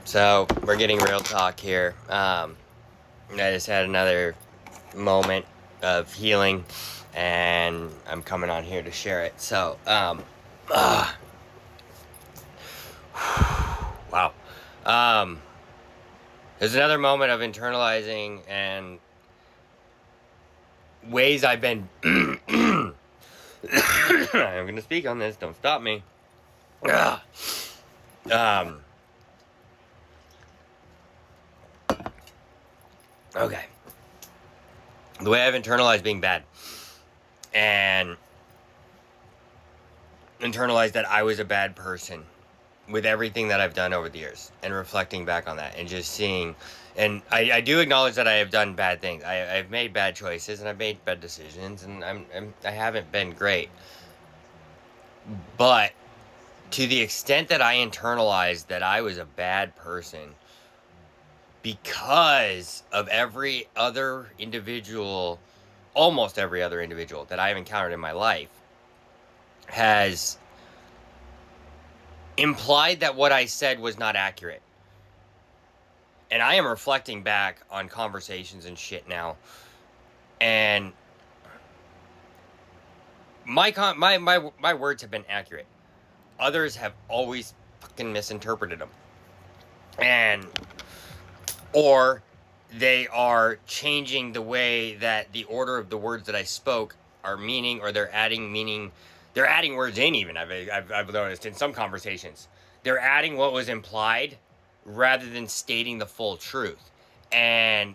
So we're getting real talk here. I just had another moment of healing, and I'm coming on here to share it. So, wow. There's another moment of internalizing and ways I've been. I'm gonna speak on this. Don't stop me. Um. Okay. The way I've internalized being bad, and internalized that I was a bad person with everything that I've done over the years, and reflecting back on that and just seeing, and I do acknowledge that I have done bad things. I've made bad choices and I've made bad decisions, and I haven't been great. But to the extent that I internalized that I was a bad person because of every other individual, almost every other individual that I've encountered in my life, has implied that what I said was not accurate. And I am reflecting back on conversations and shit now, and my words have been accurate. Others have always fucking misinterpreted them, and or they are changing the way that the order of the words that I spoke are meaning, or they're adding meaning. They're adding words in. Even I've noticed in some conversations, they're adding what was implied rather than stating the full truth. And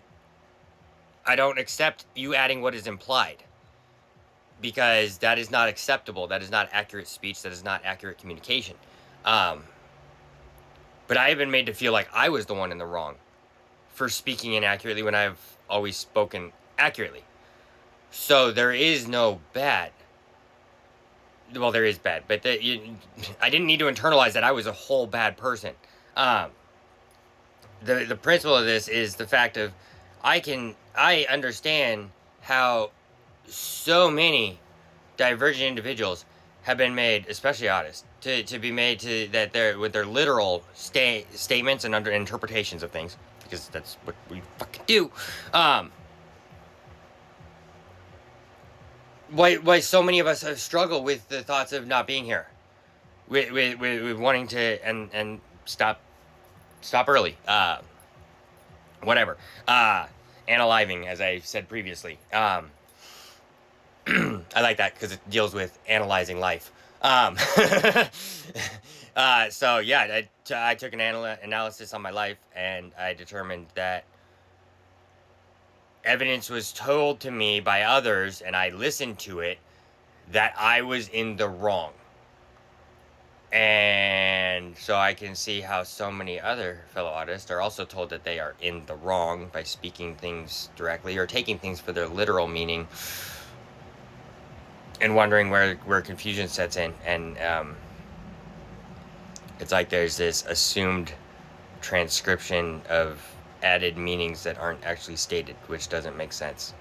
I don't accept you adding what is implied, because that is not acceptable. That is not accurate speech. That is not accurate communication. But I have been made to feel like I was the one in the wrong for speaking inaccurately when I've always spoken accurately. So there is no bad. Well, there is bad, but I didn't need to internalize that I was a whole bad person. The principle of this is the fact of I understand how so many divergent individuals have been made, especially artists, to be made to that they're with their literal statements and under interpretations of things, because that's what we fucking do. Why so many of us have struggled with the thoughts of not being here, with wanting to and stop early, whatever, analyzing, as I said previously. I like that because it deals with analyzing life. So yeah, I took an analysis on my life, and I determined that evidence was told to me by others, and I listened to it, that I was in the wrong. And so I can see how so many other fellow artists are also told that they are in the wrong by speaking things directly or taking things for their literal meaning, and wondering where confusion sets in. And it's like there's this assumed transcription of added meanings that aren't actually stated, which doesn't make sense.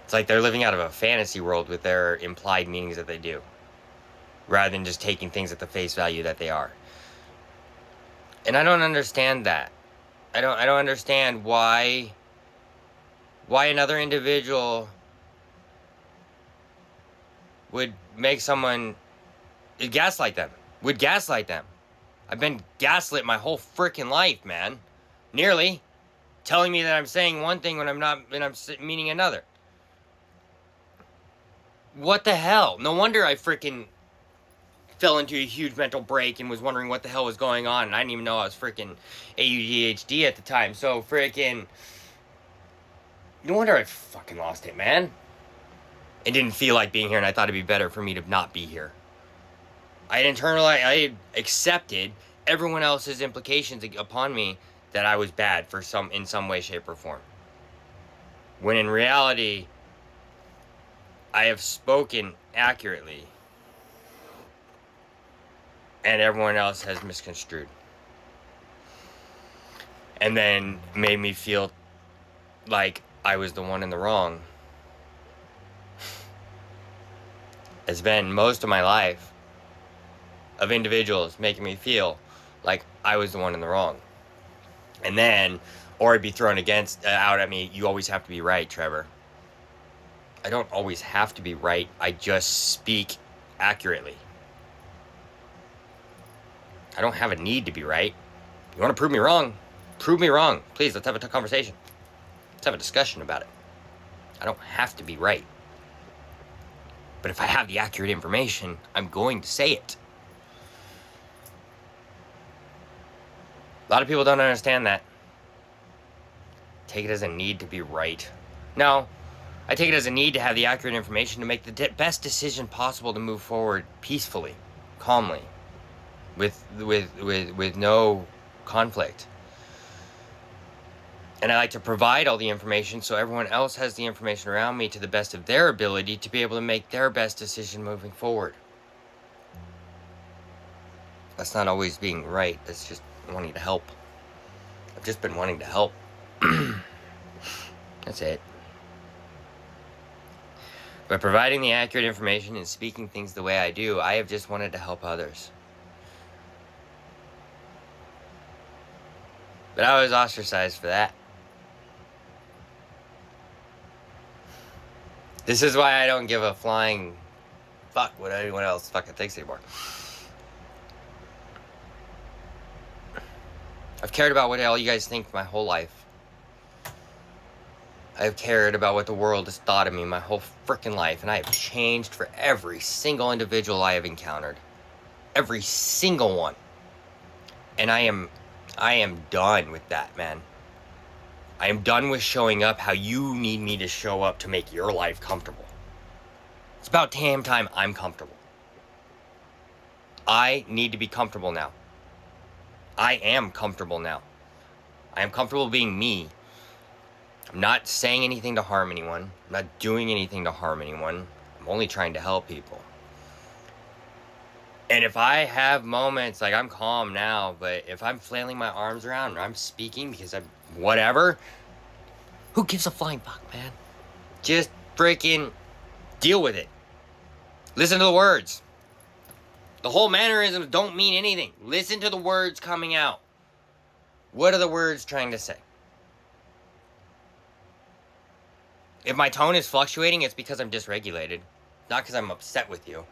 It's like they're living out of a fantasy world with their implied meanings that they do, rather than just taking things at the face value that they are. And I don't understand that. I don't understand why another individual would make someone gaslight them. Would gaslight them. I've been gaslit my whole freaking life, man. Nearly. Telling me that I'm saying one thing when I'm not, when I'm meaning another. What the hell? No wonder I freaking fell into a huge mental break and was wondering what the hell was going on, and I didn't even know I was freaking ADHD at the time. So freaking, no wonder I fucking lost it, man. It didn't feel like being here, and I thought it'd be better for me to not be here. I accepted everyone else's implications upon me that I was bad in some way, shape, or form. When in reality, I have spoken accurately, and everyone else has misconstrued. And then made me feel like I was the one in the wrong. It's been most of my life of individuals making me feel like I was the one in the wrong. And then, or it'd be thrown out at me, you always have to be right, Trevor. I don't always have to be right. I just speak accurately. I don't have a need to be right. You want to prove me wrong? Prove me wrong. Please, let's have a conversation. Let's have a discussion about it. I don't have to be right. But if I have the accurate information, I'm going to say it. A lot of people don't understand that. Take it as a need to be right. No, I take it as a need to have the accurate information to make the best decision possible to move forward peacefully, calmly, with no conflict. And I like to provide all the information so everyone else has the information around me to the best of their ability to be able to make their best decision moving forward. That's not always being right. That's just wanting to help. I've just been wanting to help. That's it. By providing the accurate information and speaking things the way I do, I have just wanted to help others. But I was ostracized for that. This is why I don't give a flying fuck what anyone else fucking thinks anymore. I've cared about what all you guys think my whole life. I've cared about what the world has thought of me my whole freaking life, and I have changed for every single individual I have encountered. Every single one. And I am done with that, man. I am done with showing up how you need me to show up to make your life comfortable. It's about damn time I'm comfortable. I need to be comfortable now. I am comfortable now. I am comfortable being me. I'm not saying anything to harm anyone. I'm not doing anything to harm anyone. I'm only trying to help people. And if I have moments, like I'm calm now, but if I'm flailing my arms around or I'm speaking because I'm whatever, who gives a flying fuck, man? Just freaking deal with it. Listen to the words. The whole mannerisms don't mean anything. Listen to the words coming out. What are the words trying to say? If my tone is fluctuating, it's because I'm dysregulated. Not because I'm upset with you.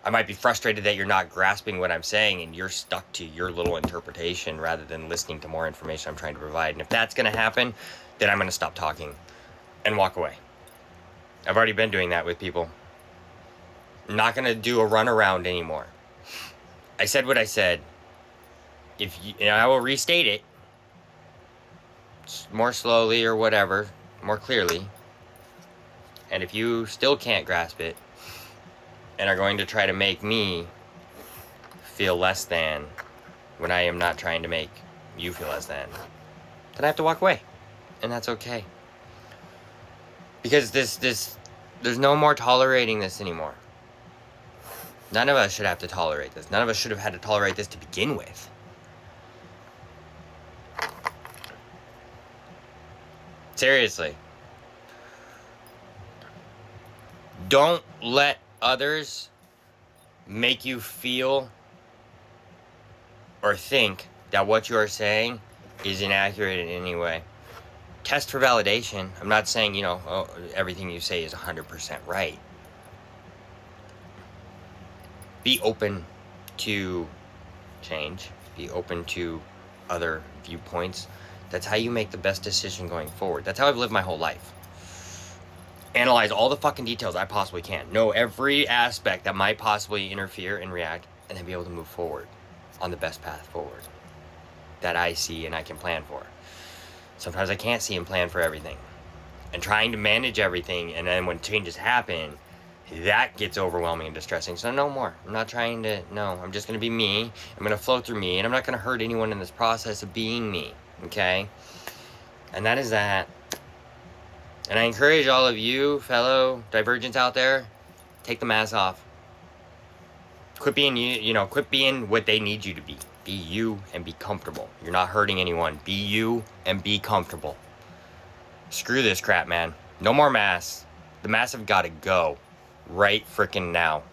I might be frustrated that you're not grasping what I'm saying and you're stuck to your little interpretation rather than listening to more information I'm trying to provide. And if that's going to happen, then I'm going to stop talking and walk away. I've already been doing that with people. I'm not going to do a runaround anymore. I said what I said. And I will restate it more slowly or whatever, more clearly. And if you still can't grasp it and are going to try to make me feel less than when I am not trying to make you feel less than, then I have to walk away. And that's okay. Because there's no more tolerating this anymore. None of us should have to tolerate this. None of us should have had to tolerate this to begin with. Seriously. Don't let others make you feel or think that what you are saying is inaccurate in any way. Test for validation. I'm not saying, everything you say is 100% right. Be open to change. Be open to other viewpoints. That's how you make the best decision going forward. That's how I've lived my whole life. Analyze all the fucking details I possibly can. Know every aspect that might possibly interfere and react, and then be able to move forward on the best path forward that I see and I can plan for. Sometimes I can't see and plan for everything. And trying to manage everything, and then when changes happen, that gets overwhelming and distressing. So no more. I'm not trying to, no. I'm just going to be me. I'm going to flow through me, and I'm not going to hurt anyone in this process of being me. Okay? And that is that. And I encourage all of you, fellow divergents out there, take the mask off. Quit being quit being what they need you to be. Be you and be comfortable. You're not hurting anyone. Be you and be comfortable. Screw this crap, man. No more masks. The masks have got to go right freaking now.